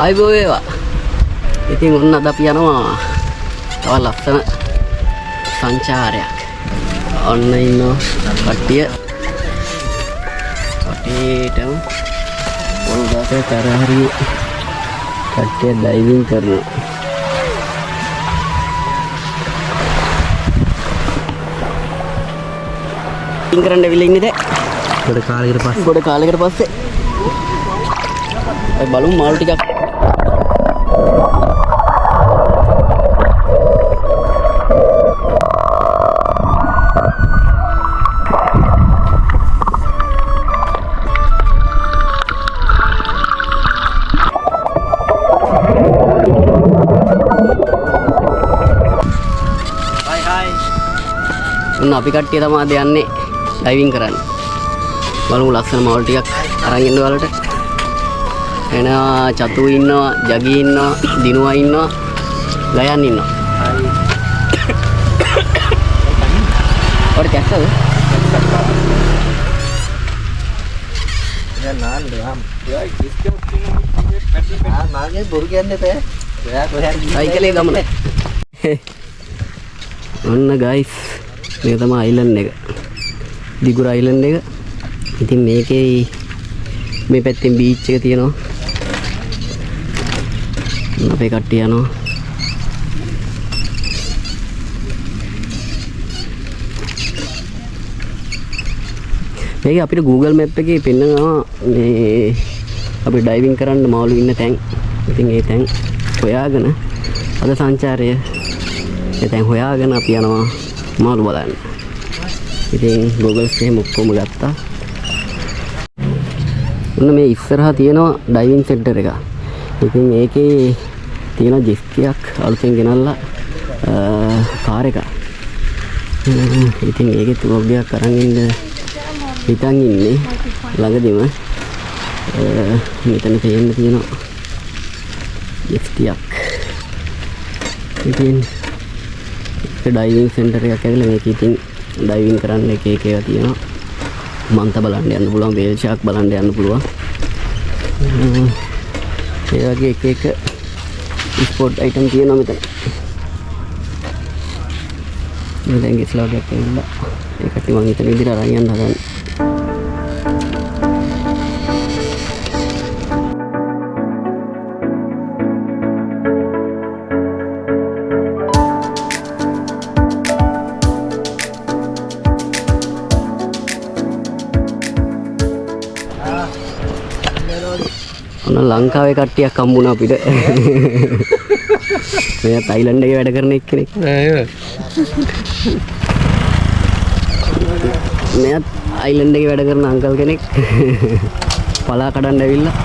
ආයිබෝ වේවා. ඉතින් ඔන්න අද අපි යනවා තව ලස්සන සංචාරයක්. ඔන්න ඉන්න කට්ටිය කටේටම පොල්ගාතේ තරහරි කට්ටිය ඩයිවිං කරනවා. ඩයිවිං කරන්න ඇවිල්ලා ඉන්නේ දැන්. ගොඩ කාලයකට පස්සේ අපි බලමු මාළු ටිකක්. අපි කට්ටිය තමයි අද යන්නේ ඩයිවිං කරන්න. බලමු ලස්සන මාළු ටිකක් අරන් ඉන්න වලට. එනවා චතු ඉන්නවා, ජගි ඉන්නවා, දිනුවා ඉන්නවා, ගයන් ඉන්නවා. ඔර කැස්සද? දැන් නාන්නේ ආම්. යයි කිස්කම් තිනවා. මාගේ බොරු කියන්නේ තේ. ඔයා කොහෙන්ද? සයිකලේ ගමන. ඔන්න ගයිස් මේක තමයි අයිලන්ඩ් එක. දිගුර අයිලන්ඩ් එක. ඉතින් මේකේ මේ පැත්තෙන් බීච් එක තියෙනවා. අපේ කට්ටිය යනවා. මේක අපිට Google Map එකේ පෙන්නනවා මේ අපි ඩයිවිං කරන්න මාළු ඉන්න තැන්. ඉතින් ඒ තැන් හොයාගෙන අද සංචාරය ඒ තැන් හොයාගෙන අපි යනවා මාළු බලන්න. ඉතින් Google එකේ ඔක්කොම ගත්තා. ඔන්න මේ ඉස්සරහා තියෙනවා ඩයිවිං සෙන්ටර් එක. ඉතින් මේකේ තියෙන ජෙස්කියක් අලුතෙන් ගෙනල්ලා කාර් එක. ඉතින් ඒකේ තුබ්බයක් අරන් ඉන්න හිතන් ඉන්නේ ළඟදිම. මෙතන තේන්න තියෙනවා ජෙස්කියක්. ඉතින් ඩයිවිං සෙන්ටර් එකක් ඇවිල්ලා මේක ඉතින් ඩයිවිං කරන්න එක ඒවා තියෙනවා. මන්ත බලන්න යන්න පුළුවන්, වේල් ෂාක් බලන්න යන්න පුළුවන්. ඒ වගේ එක ස්පෝට් අයිටම් තියෙනවා මෙතන. මම දැන් ගිස්ලා ගියක් ඇවිල්ලා ඒකට මම හිතන විදිහට අරන් යන්න හදන්නේ. ඔන්න ලංකාවේ කට්ටියක් හම්බුණා අපිට. මෙයා තායිලන්ඩ් එකේ වැඩ කරන එක්කෙනෙක්. මෙයා අයිලන්ඩ් එකේ වැඩ කරන අංකල් කෙනෙක්. පලා කඩන්න ඇවිල්ලා.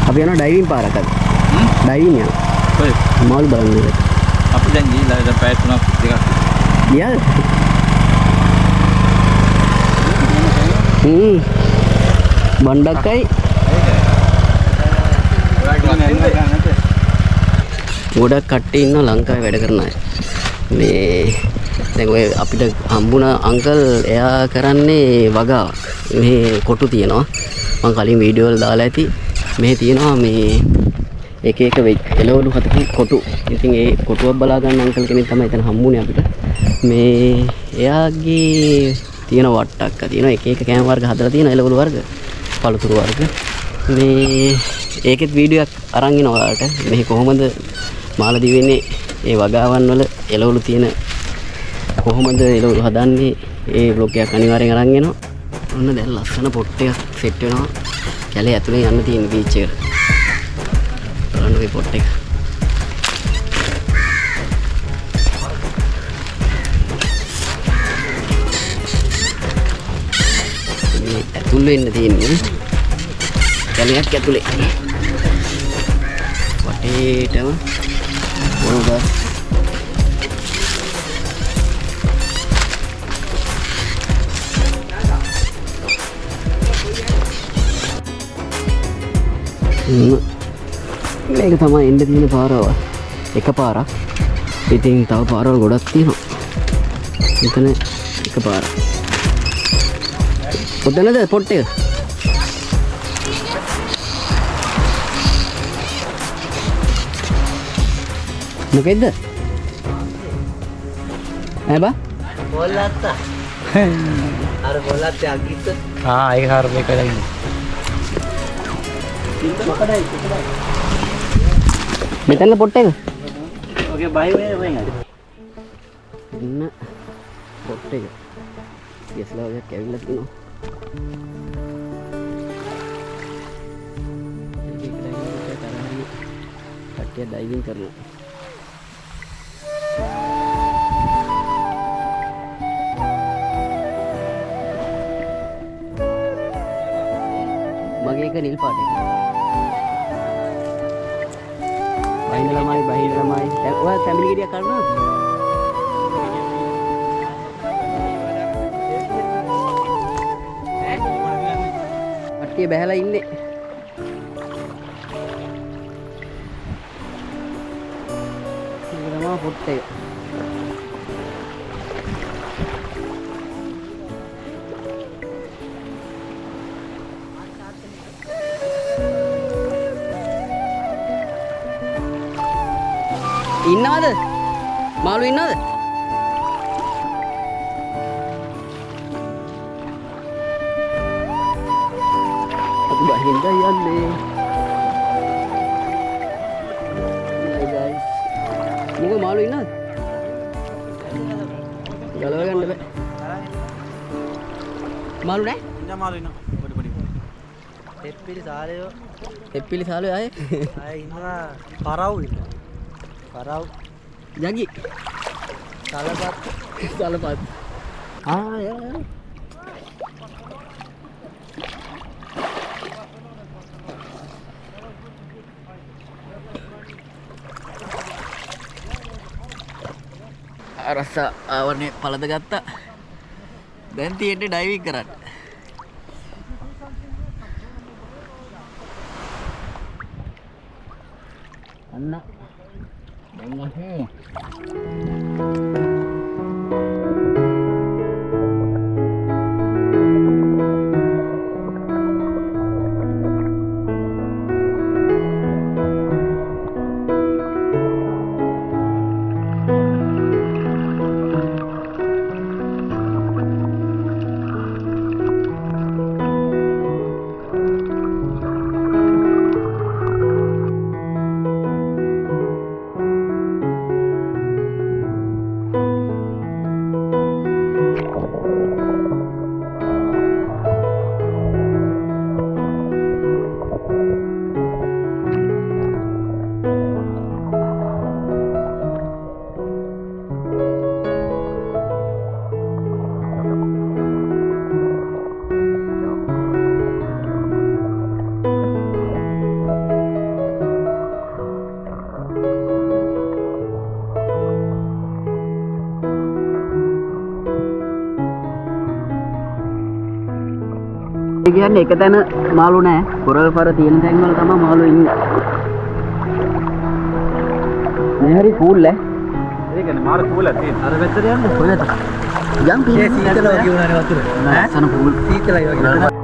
අපි යනවා ඩයිවිං පාරකට. ඩයිවිං යනවා. ඔය මාළු බලන්න. අපි දැන් ගිහලා දැන් පැය 3ක් දෙකක්. ගියාද? බණ්ඩක්කයි ගොඩක් කට්ටිය ඉන්නවා ලංකාවේ වැඩ කරන අය. මේ දැන් ඔය අපිට හම්බුණ අංකල් එයා කරන්නේ වගාවක්. මේ කොටු තියෙනවා. මම කලින් වීඩියෝ වල දාලා ඇති. මේ තියෙනවා මේ එක එක එළවලු හතකින් කොටු. ඉතින් ඒ කොටුවක් බලා ගන්න අංකල් කෙනෙක් තමයි එතන හම්බුනේ අපිට. මේ එයාගේ තියෙන වට්ටක්ක තියෙනවා. එක එක කෑම වර්ග හදලා තියෙන එළවලු වර්ග, පළතුරු වර්ග. මේ ඒකෙත් වීඩියෝ එකක් අරන් එනවා ඔයාලට. මේ කොහොමද මාලදීවෙන්නේ ඒ වගාවන් වල එළවලු තියෙන කොහොමද එළවලු හදන්නේ ඒ බ්ලොග් එකක් අනිවාර්යෙන් අරන් එනවා. ඔන්න දැන් ලස්සන පොට් එකක් සෙට් වෙනවා. කැලේ ඇතුලේ යන්න තියෙන බීච් එකට. බලන්න මේ පොට් එක. මේ ඇතුල් වෙන්න තියෙන්නේ කැලයක් ඇතුලේ. වටේටම මොනවද? මේක තමයි එන්න තියෙන පාරවල්. එක පාරක්. ඉතින් තව පාරවල් ගොඩක් තියෙනවා. මෙතන එක පාරක්. ඔතනද පොට් එක? මොකෙද්ද? ඈ බා? බොල්ලත්ත. අර බොල්ලත්ත අගිට. ඒක හර මේක දැන්. මෙතන පොට් එක. ඔගේ බයි වෙන ඉන්න පොට් එක. යස්ලා වගේ කැවිලා තියෙනවා. කට්ටිය ඩයිවිං කරනවා. මගේ එක නිල් පාට එක. බහින ළමයි ඔයා ෆැමිලි ගෙඩියක් කරනවද? කට්ටිය බහැලා ඉන්නේ. ඒක තමයි පොට් එක. ඉන්නවද? මාළු ඉන්නවද? අපි බහින්ද යන්නේ. Hi guys. මොකද මාළු ඉන්නවද? ගලව ගන්න බෑ. මාළු නැහැ? ඉන්න මාළු ඉන්න. පොඩි. තෙප්පිලි සාලයෝ. තෙප්පිලි සාලේ ආයේ. ආයේ ඉන්නවා පරව් ඉන්න. පරව්. ජගි. සලපත්. යා. අරස ආවනේ පළද ගත්තා. දැන් තියෙන්නේ ඩයිවිං කරන්න. අන්න දැන් අහේ කියන්නේ එක තැන මාළු නැහැ. කොරල් පර තියෙන තැන් වල තමයි මාළු ඉන්නේ. මේ හරි කූල් ඈ. ඒකනේ මාර කූල තියෙන. අර පැත්තට යන්න. කොහෙද? යම් ඒ සීතල වගේ වුණානේ වතුර. ඈ සන කූල් සීතලයි වගේ.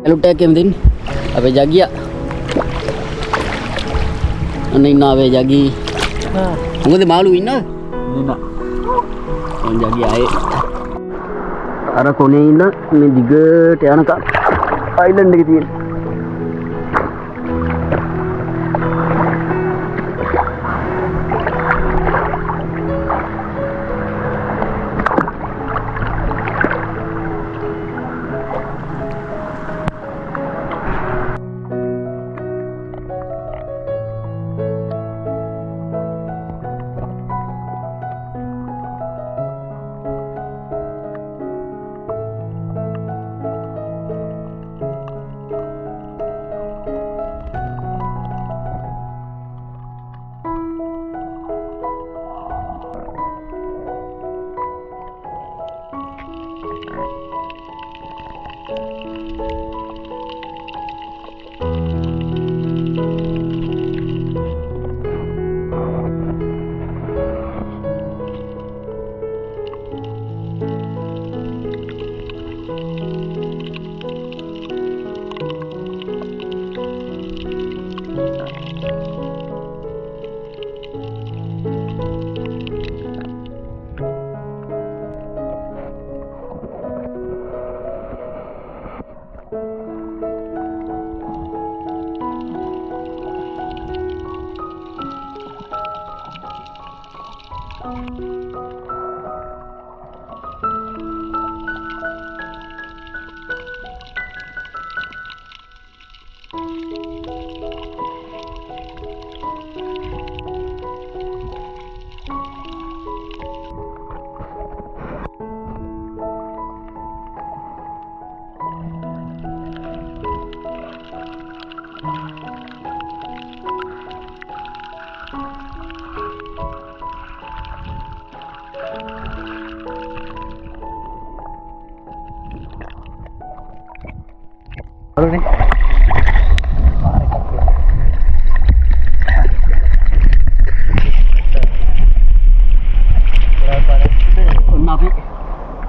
ලුට්ටයක් එමුදින් අපේ ජගියා අන්න ඉන්නවා අපේ ජගී මොකද මාළු ඉන්නවද නෑ ජගී ආයේ අර කොනේ ඉන්න මේ දිගට යනකම් අයිලන්ඩ් එකේ තියෙන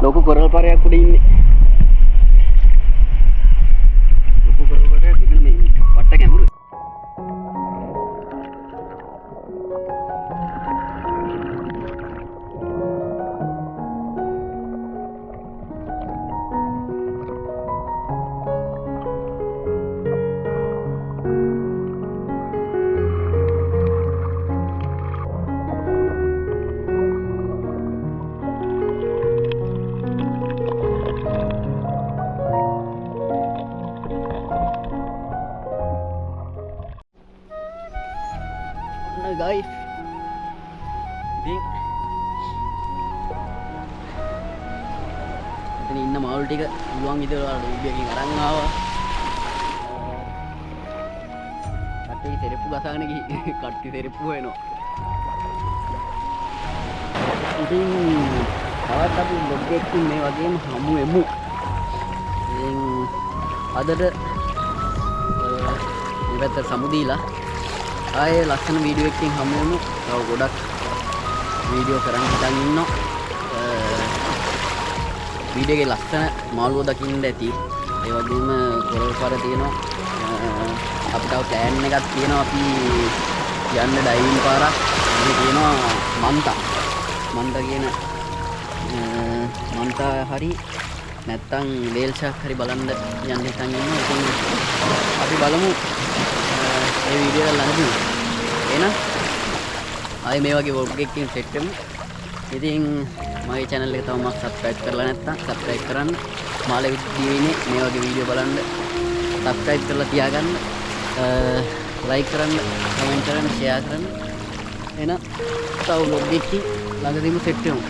ලොකු කොරල් පාරයක් උඩ ඉන්නේ. ලොකු කොරල් පාරයක් ඉතින් මේ වට ගැඹුරු. Guys, ඉතින් ඉන්න මාළු ටික පුළුවන් විදිහට ඔයාලා උඩියකින් අරන් ආවා. කට්ටිය තෙරප්පු ගසාගෙන ගිහින් කට්ටිය තෙරප්පු වෙනවා. ඉතින් තවත් අපි බ්ලොග් එකකින් මේ වගේම හමු වෙමු. ඉතින් අදට මේ පැත්තට සමු දීලා ආයේ ලස්සන වීඩියෝ එකකින් හමු වෙමු. තව ගොඩක් වීඩියෝ කරන් හිටන් ඉන්නවා. වීඩියෝ එකේ ලස්සන මාළුව දකින්න ඇති. ඒ වගේම කොරල් පාර තියෙනවා. අපිට ප්ලෑන් එකක් තියෙනවා අපි යන්න ඩයිවිං පාරක්. මේ තියෙනවා මන්තා කියන මන්තා හරි නැත්තම් වේල් ෂාක් හරි බලන්න යන්න හිතන් ඉන්නවා. ඉතින් අපි බලමු මේ වීඩියෝ එක ළඟදී. එහෙනම් ආයේ මේ වගේ වොග් එකකින් සෙට් වෙමු. ඉතින් මගේ channel එක තවම subscribe කරලා නැත්නම් subscribe කරන්න. මාළේ විදියේ මේ වගේ වීඩියෝ බලන්න subscribe කරලා තියාගන්න. like කරන්න, comment කරන්න, share කරන්න. එහෙනම් තව vlog එකකින් ළඟදීම set වෙමු.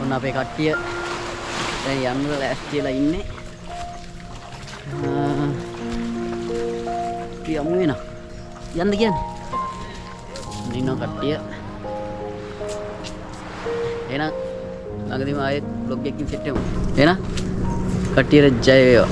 ඔන්න අපේ කට්ටිය දැන් යන්න ලෑස්තිලා ඉන්නේ. අපි යමු වෙන. යන්න කියන්නේ. ඉන්න කට්ටිය. එහෙනම් ළඟදීම ආයෙත් vlog එකකින් set වෙමු. එහෙනම් කට්ටියට ජය වේවා.